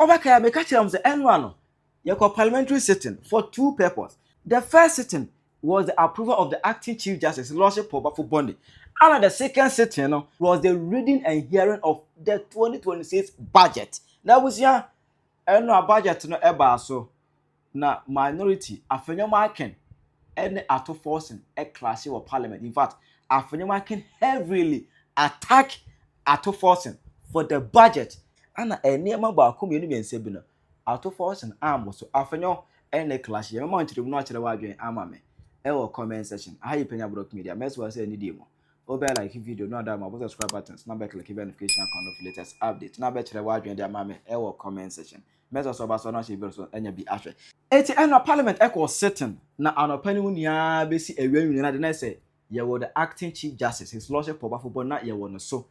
Obaka make a chance the N1. You call parliamentary sitting for two purposes. The first sitting was the approval of the acting Chief Justice, Lordship Powerful Bondi. And the second sitting was the reading and hearing of the 2026 budget. Now was ya a budget no eba so na minority Afenyo Markin and Ato Forson a clàsh with parliament. In fact, Afenyo Markin heavily attack Ato Forson for the budget. And a near my bar community and Sabina. Ato Forson arm so Afenyo and a clàsh. You want to not the wide amame. Our comment section. How you Penyah Brook Media. Mess was any demo. Over like video, no that my subscribe buttons, number click notification icon of latest update. Now bet the wide and their mammy. Our comment section. Mess us about so much video and be after. Eti eno parliament echo sitting na anopani mu nia besi ewian na de na say ye were the acting chief justice his lordship powerful na ye were no so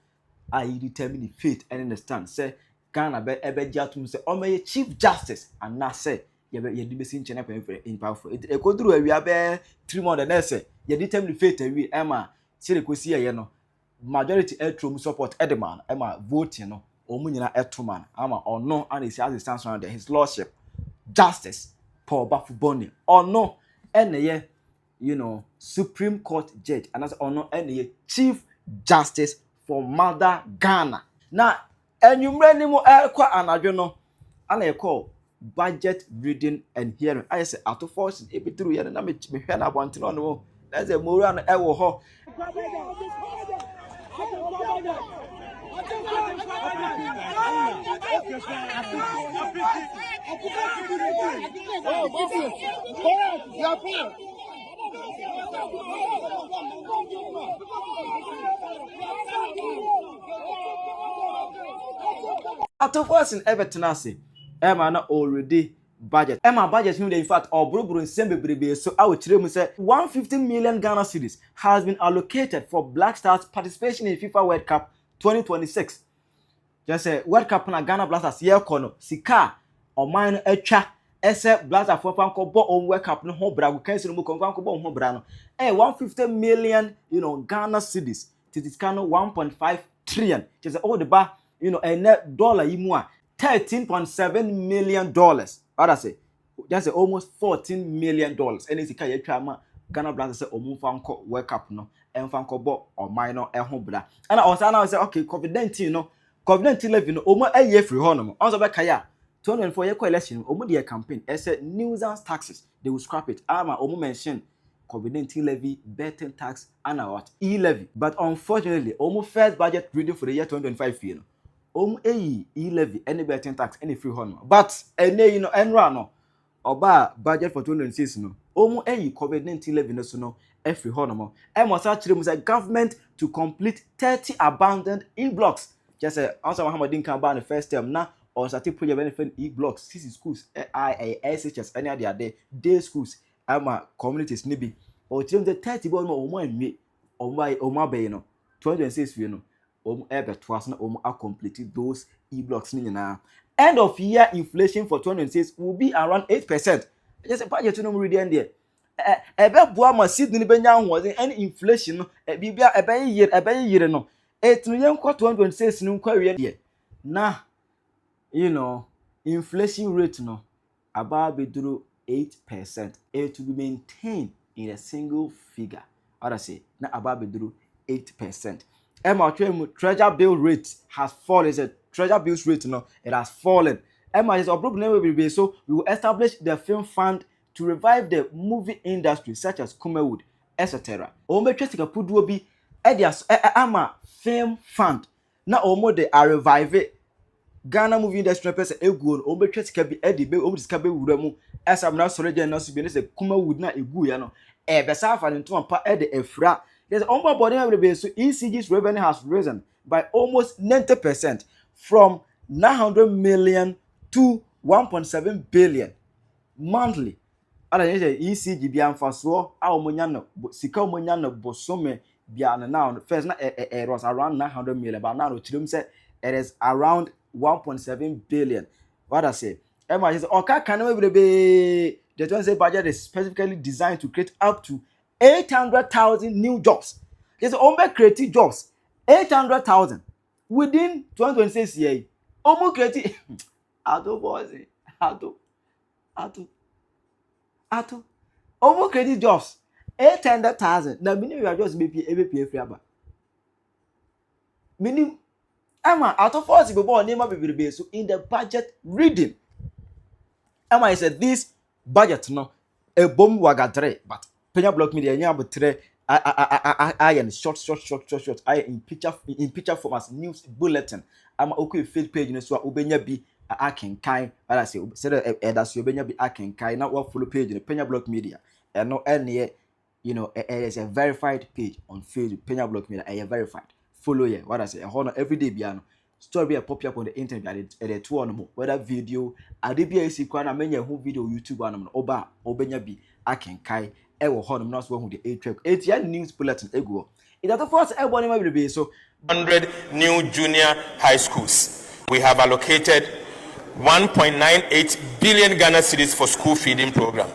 I determine the fate and the stand say Ghana be atum say o may chief justice and na say ye di besi nche na in powerful e koduru awia be 3 months na say ye determine the fate awi ema sire kosi ye no majority etrom support edman ema voting no omu nyina etoman ama ono and he has stands around his lordship justice Paul Bafuboni or no any Supreme Court judge and that's or no any Chief Justice for Mother Ghana. Now and you many more and I call budget reading and hearing. I say Ato Forson if it through here and I me hear about it on that's a more and ho. Ato Forson Everton ase Emma na already budget Emma budget in fact or bruburu nsem so I will tell you say 150 million Ghana cedis has been allocated for Black Stars participation in FIFA World Cup 2026. Just say World Cup na Ghana Blasters year kono sika o man atwa ese Blaster for fanko bo on World Cup no ho bra go kan sinu mo konko bo ho bra no 150 million Ghana cedis titikano 1.5 trillion just all the ba a net dollar yimu a $13.7 million. What say just say almost $14 million any sika ye twa ma Ghana Blasters say omu fanko World Cup no fanko bo o man no ho bra and also now say okay COVID-19 COVID-19 levy no omo aye free honom also be kaya 2024 year election omo dey campaign say nuisance taxes they will scrap it ama omo mention COVID-19 levy betting tax and what e-levy but unfortunately omo first budget reading for the year 2025 year no omo e-levy any betting tax any free honom but ene enra no oba budget for 2026 no omo COVID-19 levy no so no free honom e must actually say government to complete 30 abandoned e-blocks. Just say also Muhammadin can ban the first term now or starting project benefit e-blocks CC schools SHS any other day schools communities nibi or change the 30 boy no omo enwe omo be 2026 we no omo ebe twas na omo complete those e-blocks ni na end of year inflation for 2026 will be around 8%. Just budget no read end there ebe bua ma seed ni benya ho any inflation no bibia ebe yire no etunu kwa 2026 nu kwa wie de na inflation rate no about beduru 8%. It will be maintained in a single figure. What I say na about beduru 8%. Treasury bill rate has fallen. The treasury bills rate it has fallen. So we will establish the film fund to revive the movie industry such as Kumewood, etc. Ama film fund na omo de a revive Ghana movie industry person egu no omo twetika bi edi be omo disika be wura mu esam na soreje na so bi ne se Kumewood na egu ya no be safa ne ntom pa edi efra yes omo body every so ECG's revenue has risen by almost 90% from 900 million to 1.7 billion monthly. Ala say ECG bi amfaso a omo nya no sika omo nya no bosome now first it was around 900 million but now say it is around 1.7 billion. What I say Emma says okay can we be the 20 budget is specifically designed to create up to 800,000 new jobs. It's only creative jobs 800,000 within 2026 year almost creative Ato Forson, Ato. Over credit jobs, 800,000. Now, meaning we are just be free about. Meaning, Ato Forson be born name be so in the budget reading. I said this budget no a bomb wagadre, but Penyah block media nya betre I and short I in picture form as news bulletin. I'm okay field page no so obenya bi akenkan I say said that's obenya bi akenkan na what follow page in Penyah block media and no any you know it is a verified page on Facebook Penyah block media a verified follow here what I say a every day biano story be a pop up on the internet at a two on more whether video adbia kwa na menya who video YouTube anam oba obenya bi akenkai e wo honom na so hu the a news bulletin ego it Ato Forson everybody may be so 100 new junior high schools. We have allocated 1.98 billion Ghana cedis for school feeding program.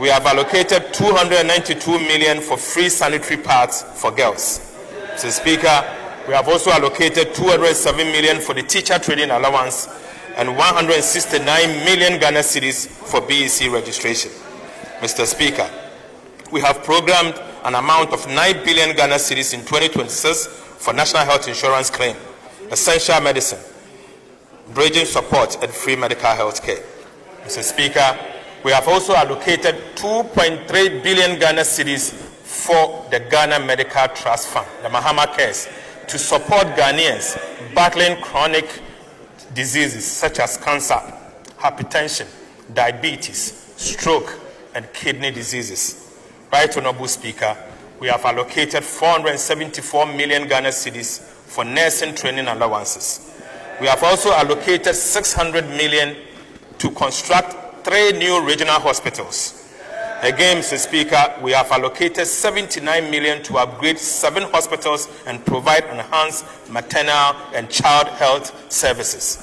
We have allocated 292 million for free sanitary pads for girls. Mr. Speaker, we have also allocated 207 million for the teacher training allowance and 169 million Ghana cedis for BEC registration. Mr. Speaker, we have programmed an amount of 9 billion Ghana cedis in 2026 for national health insurance claim, essential medicine, bridging support and free medical health care. Mr. Speaker, we have also allocated 2.3 billion Ghana cedis for the Ghana Medical Trust Fund, the Mahama Cares, to support Ghanaians battling chronic diseases such as cancer, hypertension, diabetes, stroke, and kidney diseases. Right, Honorable Speaker, we have allocated 474 million Ghana cedis for nursing training allowances. We have also allocated 600 million to construct 3 new regional hospitals. Again, Mr. Speaker, we have allocated 79 million to upgrade 7 hospitals and provide enhanced maternal and child health services.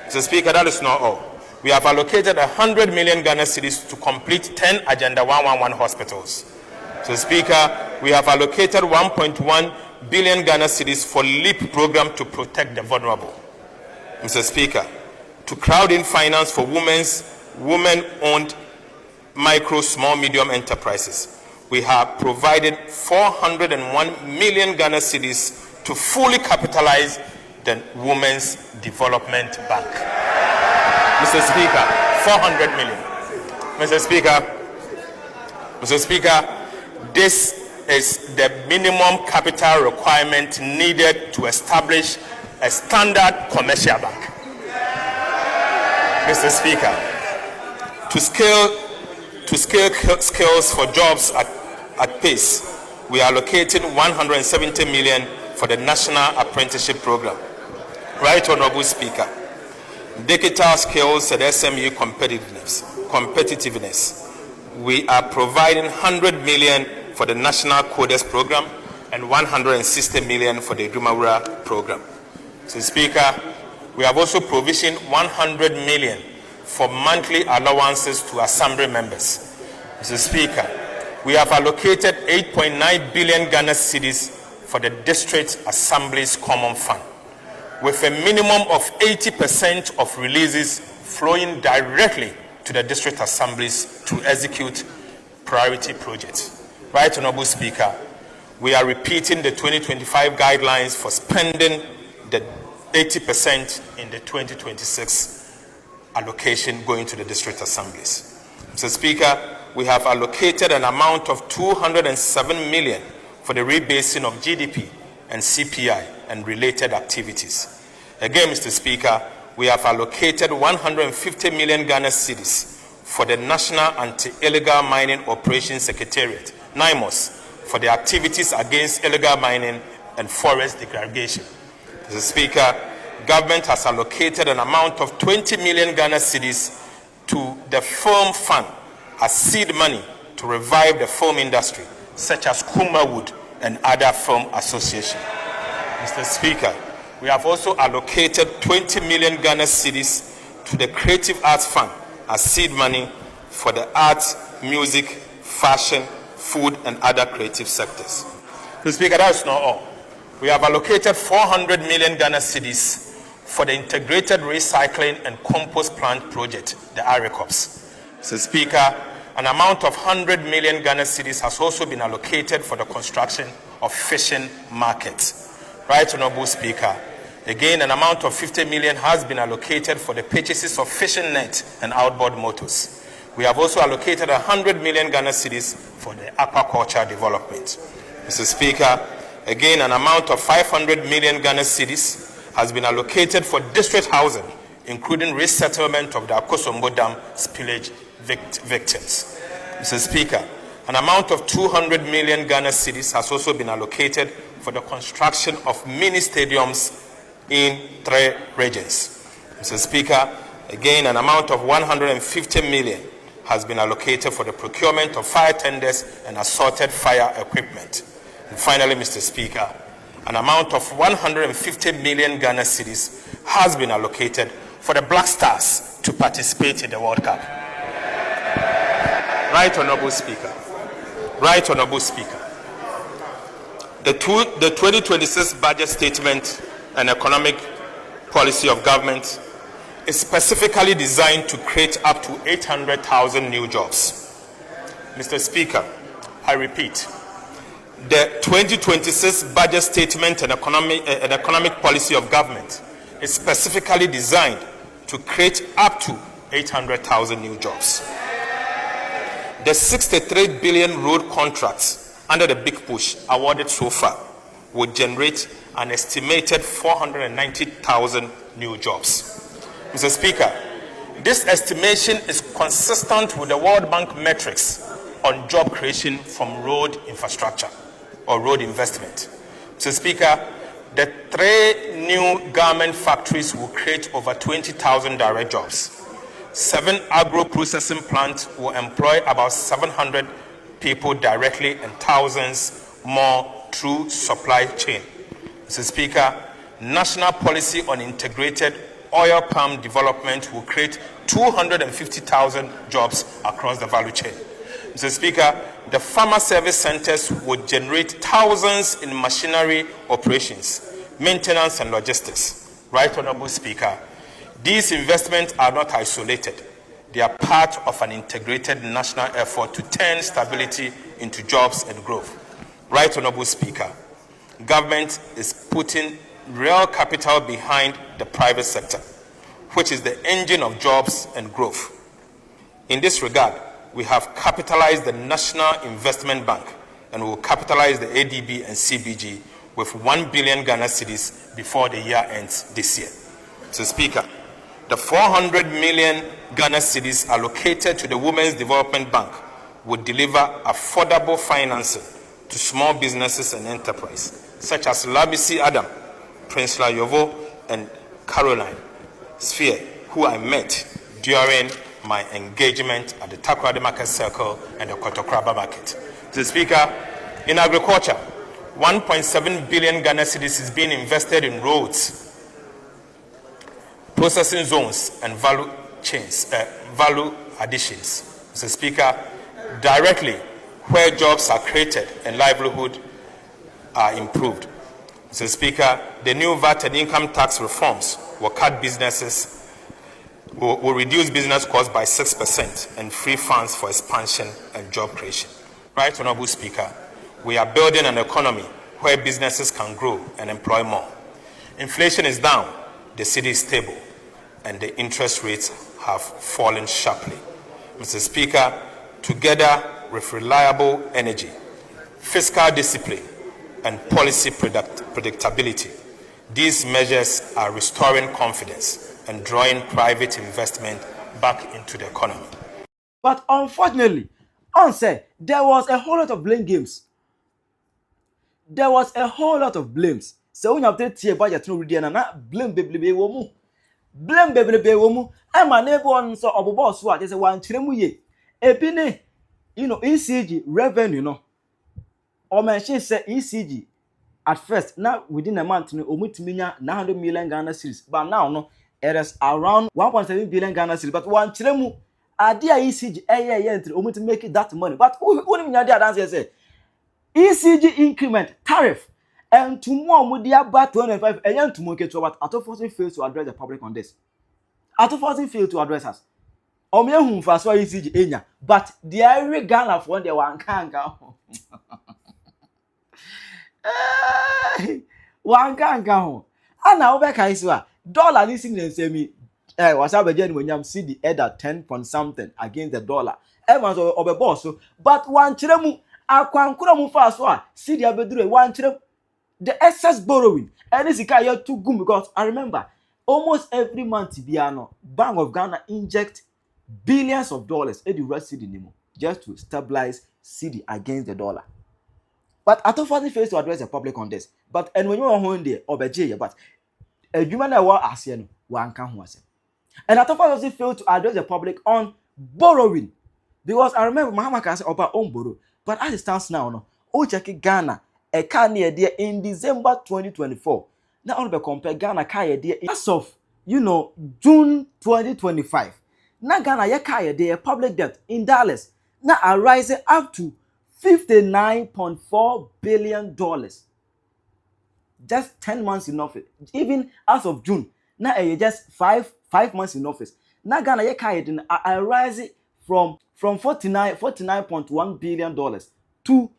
Mr. Speaker, that is not all. We have allocated 100 million Ghana cedis to complete 10 Agenda 111 hospitals. Mr. Speaker, we have allocated 1.1 billion Ghana cedis for LEAP program to protect the vulnerable. Mr. Speaker, to crowd in finance for women-owned micro, small, medium enterprises, we have provided 401 million Ghana cedis to fully capitalize the Women's Development Bank. Mr. Speaker, 400 million. Mr. Speaker, this is the minimum capital requirement needed to establish a standard commercial bank. Mr. Speaker, to scale skills for jobs at pace, we are allocating 170 million for the National Apprenticeship Program. Right, Honorable Speaker, digital skills and SME competitiveness. We are providing 100 million for the National Coders Program and 160 million for the Dumawura Program. Mr. Speaker, we have also provisioned 100 million for monthly allowances to Assembly members. Mr. Speaker, we have allocated 8.9 billion Ghana cedis for the District Assembly's Common Fund, with a minimum of 80% of releases flowing directly to the District Assemblies to execute priority projects. Right, Honorable Speaker, we are repeating the 2025 guidelines for spending the 80% in the 2026 allocation going to the District Assemblies. Mr. Speaker, we have allocated an amount of 207 million for the rebasing of GDP and CPI and related activities. Again, Mr. Speaker, we have allocated 150 million Ghana cedis for the National Anti-Illegal Mining Operations Secretariat, NIMOS, for the activities against illegal mining and forest degradation. Mr. Speaker, government has allocated an amount of 20 million Ghana cedis to the film fund as seed money to revive the film industry, such as Kumawood and other film associations. Mr. Speaker, we have also allocated 20 million Ghana cedis to the Creative Arts Fund as seed money for the arts, music, fashion, food, and other creative sectors. Mr. Speaker, that is not all. We have allocated 400 million Ghana cedis for the Integrated Recycling and Compost Plant Project, the ARECOPS. Mr. Speaker, an amount of 100 million Ghana cedis has also been allocated for the construction of fishing markets. Right, Honorable Speaker. Again, an amount of 50 million has been allocated for the purchases of fishing nets and outboard motors. We have also allocated 100 million Ghana cedis for the aquaculture development. Mr. Speaker, again, an amount of 500 million Ghana cedis has been allocated for district housing, including resettlement of the Akosombo Dam spillage victims. Mr. Speaker, an amount of 200 million Ghana cedis has also been allocated for the construction of mini stadiums in 3 regions. Mr. Speaker, again, an amount of 150 million has been allocated for the procurement of fire tenders and assorted fire equipment. And finally, Mr. Speaker, an amount of 150 million Ghana cedis has been allocated for the Black Stars to participate in the World Cup. Right, Honorable Speaker. Right, Honorable Speaker. The 2026 budget statement and economic policy of government is specifically designed to create up to 800,000 new jobs. Mr. Speaker, I repeat, the 2026 budget statement and economic policy of government is specifically designed to create up to 800,000 new jobs. The 63 billion road contracts under the Big Push awarded so far would generate an estimated 490,000 new jobs. Mr. Speaker, this estimation is consistent with the World Bank metrics on job creation from road infrastructure or road investment. Mr. Speaker, the 3 new garment factories will create over 20,000 direct jobs. 7 agro-processing plants will employ about 700 people directly and thousands more through supply chain. Mr. Speaker, national policy on integrated oil palm development will create 250,000 jobs across the value chain. Mr. Speaker, the farmer service centers would generate thousands in machinery operations, maintenance and logistics. Right, Honorable Speaker, these investments are not isolated. They are part of an integrated national effort to turn stability into jobs and growth. Right, Honorable Speaker, government is putting real capital behind the private sector, which is the engine of jobs and growth. In this regard, we have capitalized the National Investment Bank and will capitalize the ADB and CBG with 1 billion Ghana cedis before the year ends this year. Mr. Speaker, the 400 million Ghana cedis allocated to the Women's Development Bank would deliver affordable financing to small businesses and enterprise, such as Labisi Adam, Prince Layovo, and Caroline Sphere, who I met during my engagement at the Takoradi Market Circle and the Kotokraba Market. Mr. Speaker, in agriculture, 1.7 billion Ghana cedis is being invested in roads, processing zones, and value chains, value additions. Mr. Speaker, directly where jobs are created and livelihood are improved. Mr. Speaker, the new VAT and income tax reforms will cut businesses, will reduce business costs by 6% and free funds for expansion and job creation. Right, Honorable Speaker, we are building an economy where businesses can grow and employ more. Inflation is down, the city is stable, and the interest rates have fallen sharply. Mr. Speaker, together with reliable energy, fiscal discipline, and policy predictability, these measures are restoring confidence and drawing private investment back into the economy. But unfortunately, on say there was a whole lot of blame games. There was a whole lot of blames. So when you have to budget no ready na blame beblebe wo mu. Blame beblebe wo mu. I'm a neighbor on so obobo so at say wan kire mu ye. Ebi ne ECG revenue no. Or mention say ECG at first now within a month no omutiminya 900 million Ghana cedis, but now no it is around 1.7 billion Ghana cedis, but one kire mu ade a ECG entry omuti make that money, but who nya dey dance say ECG increment tariff And tomorrow, Mudia back 25, and young tomorrow, but Ato Forson fails to address the public on this. Ato Forson failed to address us. Omo ehun fa so ECG enya, but the every Ghana for the one kanga. One kanga ho. Ana obeka iso dollar listening and say me was abeje ni when you see the head at 10 point something against the dollar. Everyone's obe boss so, but one chire mu akwankura mu fa so see the abedure one chire the excess borrowing. And this is too good because I remember almost every month Bank of Ghana inject billions of dollars in the rest city nimo just to stabilize city against the dollar. But Ato Forson fails to address the public on this. But and when you are home there, obeje but a human war asien one can who asem. And Ato Forson failed to address the public on borrowing. Because I remember Mahama can say about own borrow. But as it stands now, no, o check Ghana a car near there in December 2024. Now on the compare Ghana car there as of June 2025. Now Ghana ye car there public debt in dollars now are rising up to $59.4 billion. Just 10 months in office. Even as of June, now just five months in office. Now Ghana ye car are rising from $49.1 billion to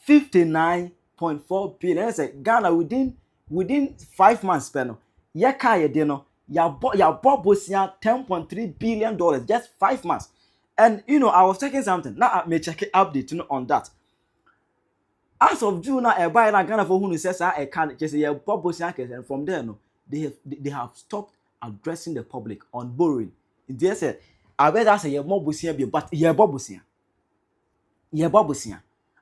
$59.4 billion. That's like Ghana within 5 months, peno. Ye car ya bobosia $10.3 billion just 5 months. And I was checking something. Now I may check it update on that. As of June, now a buyer Ghana for who says I can't just say bobosia, and from there they have stopped addressing the public on borrowing. They said I bet I say ye more bobosia, but ye bobosia.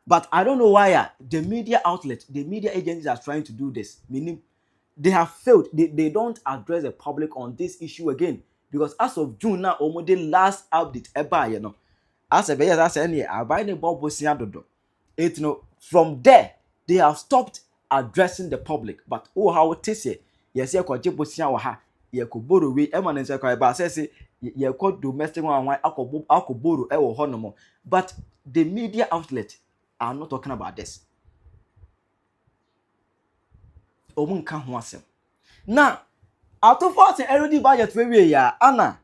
But I don't know why the media outlet, the media agencies are trying to do this. Meaning they have failed. They don't address the public on this issue again. Because as of June now, almost the last update ever, as a bear, as any, I buy the Bobo Siadodo. From there, they have stopped addressing the public. But how it is here, yes, you could Jibosia, you could borrow we eminence, but says you could domestic one, alcohol borrow, honomo. But the media outlet are not talking about this. Omun can wasem. Now, Ato Forson already budget we Anna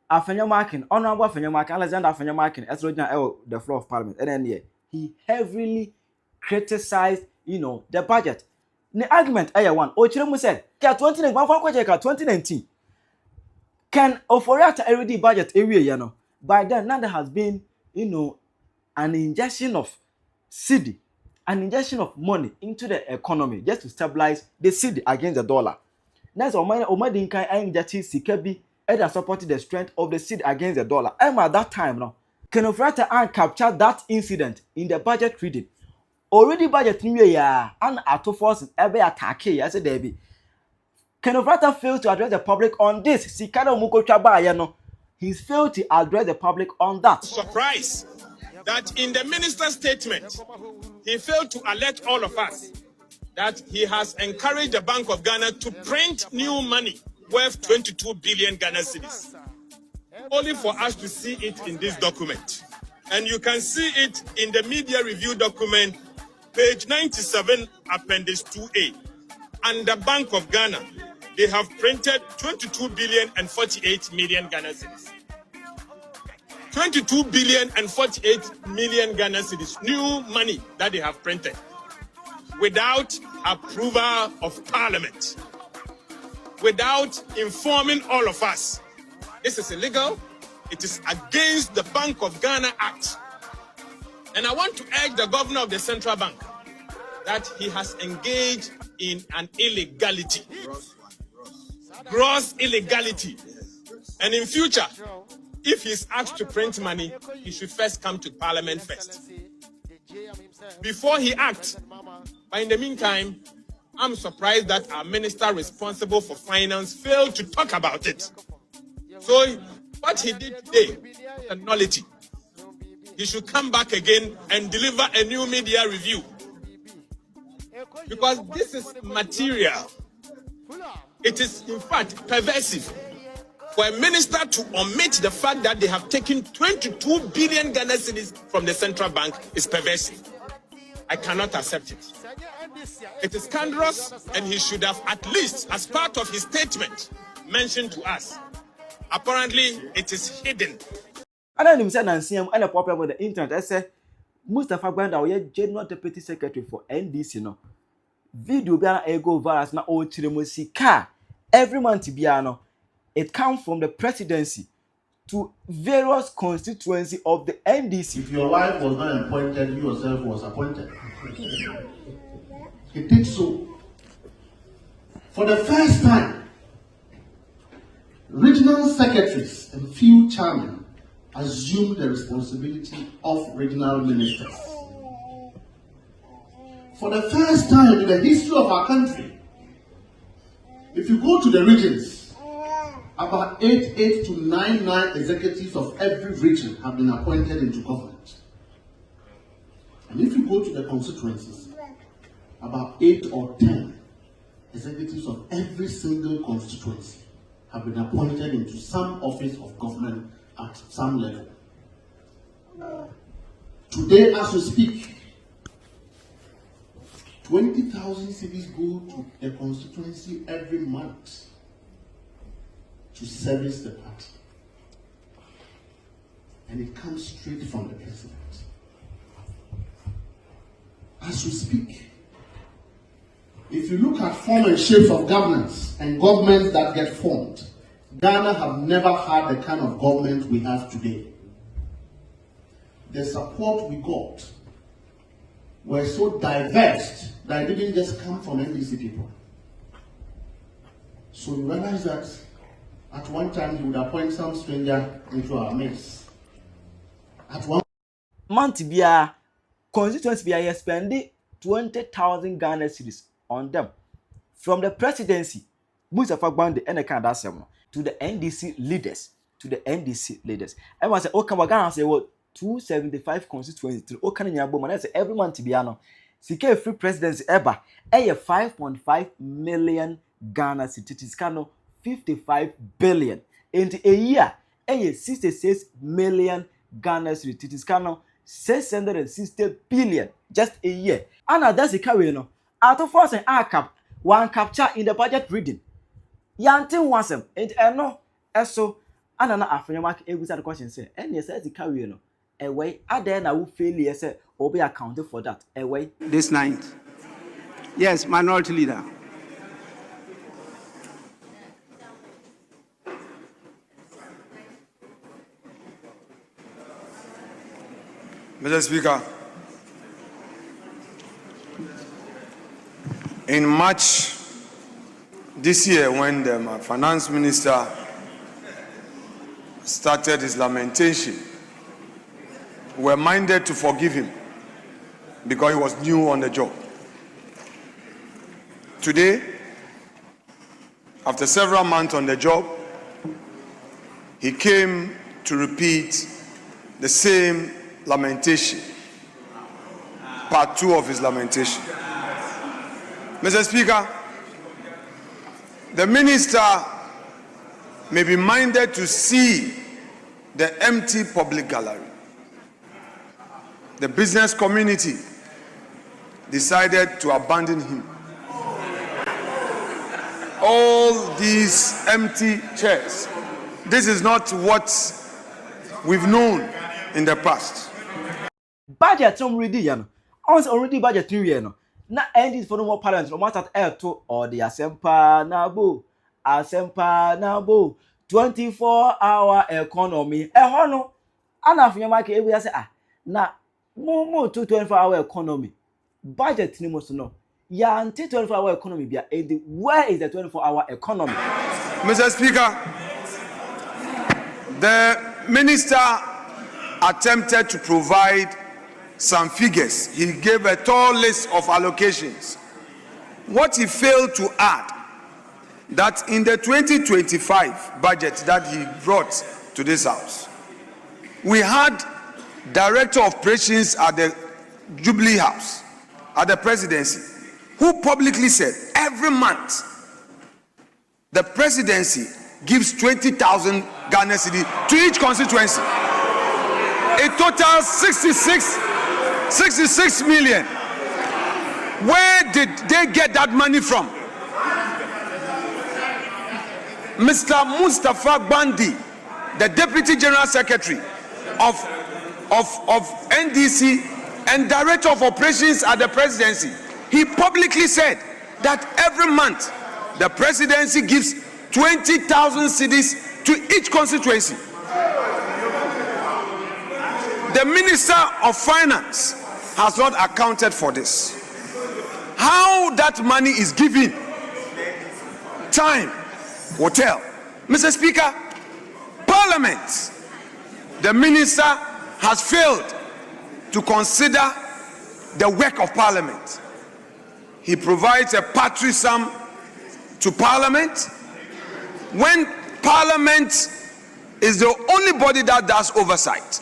Afenyo Markin, Honorable Afenyo Markin, Alexander Afenyo Markin, as the floor of Parliament, and then he heavily criticized, the budget. The argument, one, Ochiremu said, 2019, can Oforiata already budget area, by then now there has been, an injection of cedi, an injection of money into the economy just to stabilize the cedi against the dollar. That's Omadinkai Ainjati Sikebi Eda supported the strength of the cedi against the dollar. And at that time now, Kenofrata and captured that incident in the budget reading. Already budget and Ato Forson ebe attack I said Debbie. Kenofrata failed to address the public on this. Sikano Mukochaba he's failed to address the public on that. Surprise that in the minister's statement, he failed to alert all of us that he has encouraged the Bank of Ghana to print new money worth 22 billion Ghana cedis. Only for us to see it in this document. And you can see it in the media review document, page 97, appendix 2A. And the Bank of Ghana, they have printed 22 billion and 48 million Ghana cedis. 22 billion and 48 million Ghana cedis, new money that they have printed, without approval of Parliament, without informing all of us. This is illegal. It is against the Bank of Ghana Act. And I want to urge the governor of the central bank that he has engaged in an illegality. Gross illegality. And in future, if he's asked to print money, he should first come to Parliament first, before he acts. But in the meantime, I'm surprised that our minister responsible for finance failed to talk about it. So what he did today, a nullity. He should come back again and deliver a new media review. Because this is material. It is, in fact, perversive. For a minister to omit the fact that they have taken 22 billion Ghana cedis from the central bank is perversive. I cannot accept it. It is scandalous, and he should have, at least as part of his statement, mentioned to us. Apparently, it is hidden. And then him said, Nancy, and a problem with the internet. I said, Mustafa Gwanda, we are General Deputy Secretary for NDC. No video be an ego virus na o chire car every month biano. It comes from the presidency to various constituencies of the NDC. If your wife was not appointed, you yourself was appointed. He did so. For the first time, regional secretaries and field chairmen assumed the responsibility of regional ministers. For the first time in the history of our country, if you go to the regions, about 8 to 9 executives of every region have been appointed into government. And if you go to the constituencies, about 8 or 10 executives of every single constituency have been appointed into some office of government at some level. Today, as we speak, 20,000 cities go to the constituency every month to service the party. And it comes straight from the president. As we speak, if you look at form and shapes of governance and governments that get formed, Ghana have never had the kind of government we have today. The support we got were so diverse that it didn't just come from NDC people. So we realize that at one time he would appoint some stranger into our midst. At one month bia constituency bia spending 20,000 Ghana cedis on them. From the presidency, Mustafa Gwanda and the Canada to the NDC leaders, I must say, okay, Ghana say what 275 constituencies. Okay, I say every month biano. Sika free presidency ever. 5.5 million Ghana cedis. Kano 55 billion. In a year, 66 million Ghana cedis. Kano 660 billion just a year. And that's the carry no. Ato Forson one capture in the budget reading. Yantin wants him. And no, so Hon Afenyo Markin the question say, and yes, the carry no. Away, are there now failure say or be accounted for that? Away. This night. Yes, Minority Leader. Mr. Speaker, in March this year, when the finance minister started his lamentation, we were minded to forgive him because he was new on the job. Today, after several months on the job, he came to repeat the same lamentation, part 2 of his lamentation. Mr. Speaker, the minister may be minded to see the empty public gallery. The business community decided to abandon him. All these empty chairs. This is not what we've known in the past. Budget already, you know. Already budget 3 years, no. Na ended for no more parents. No matter to or the asempa nabo 24-hour economy. Hono. Hon Afenyo Markin we say na more to 24-hour economy. Budget ni must know. Ya anti 24-hour economy bia where is the 24-hour economy? Mr. Speaker, the minister attempted to provide some figures. He gave a tall list of allocations. What he failed to add, that in the 2025 budget that he brought to this house, we had Director of Operations at the Jubilee House, at the presidency, who publicly said every month the presidency gives 20,000 Ghana cedis to each constituency. It totals 66 million. Where did they get that money from? Mr. Mustafa Bandi, the Deputy General Secretary of NDC and Director of Operations at the Presidency, he publicly said that every month the Presidency gives 20,000 cedis to each constituency. The Minister of Finance has not accounted for this. How that money is given, time will tell. Mr. Speaker, Parliament, the Minister has failed to consider the work of Parliament. He provides a paltry sum to Parliament when Parliament is the only body that does oversight.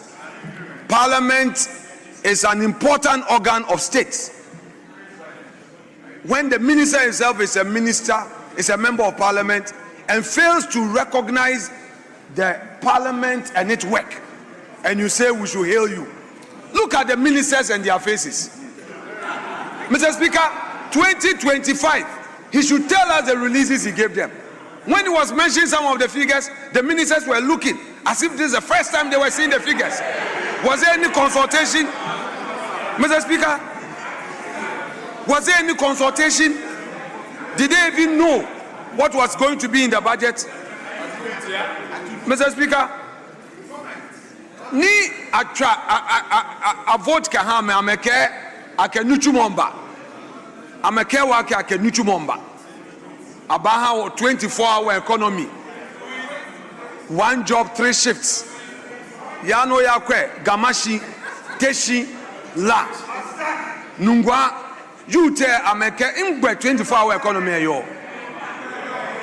Parliament is an important organ of state. When the minister himself is a minister, is a member of Parliament, and fails to recognize the Parliament and its work, and you say we should hail you. Look at the ministers and their faces. Mr. Speaker, 2025, he should tell us the releases he gave them. When he was mentioning some of the figures, the ministers were looking as if this is the first time they were seeing the figures. Was there any consultation? Mr. Speaker, was there any consultation? Did they even know what was going to be in the budget? Mr. Speaker, ni a vote kahame ameke akenuchumomba. Ameke wake akenuchumomba. Abaha 24-hour economy. One job, 3 shifts. Yano yakwe, Gamashi, Teshi, La. Nungwa, you tell Ameke, Ingwe 24-hour economy yo.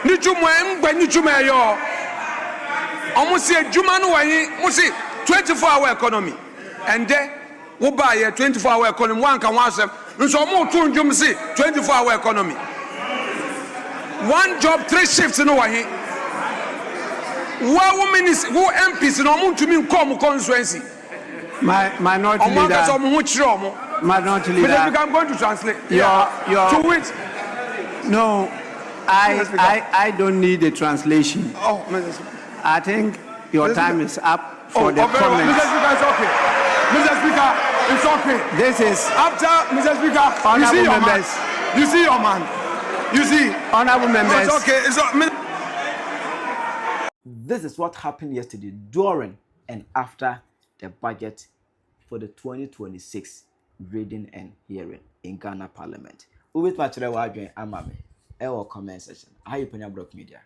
Nichumwe, Ingwe Nichume yo. Almost a Jumanu, Musi, 24-hour economy. And then, we buy a 24-hour economy, one can watch them. So more 2 Jumsi, 24-hour economy. One job, 3 shifts in Hawaii. Who MPs in Omun to me come constituency? Minority leader. Minority leader. I'm going to translate. To which? No, I don't need a translation. Oh, I think your time is up for the comments. Mr. Speaker, it's okay. Mr. Speaker, it's okay. This is after Mr. Speaker. Honorable members. You see your man. You see, honorable members. It's okay. It's okay. This is what happened yesterday during and after the budget for the 2026 reading and hearing in Ghana Parliament. Uwit Machire Wadwen Amame. Ewo comment section. How you Penyah Media.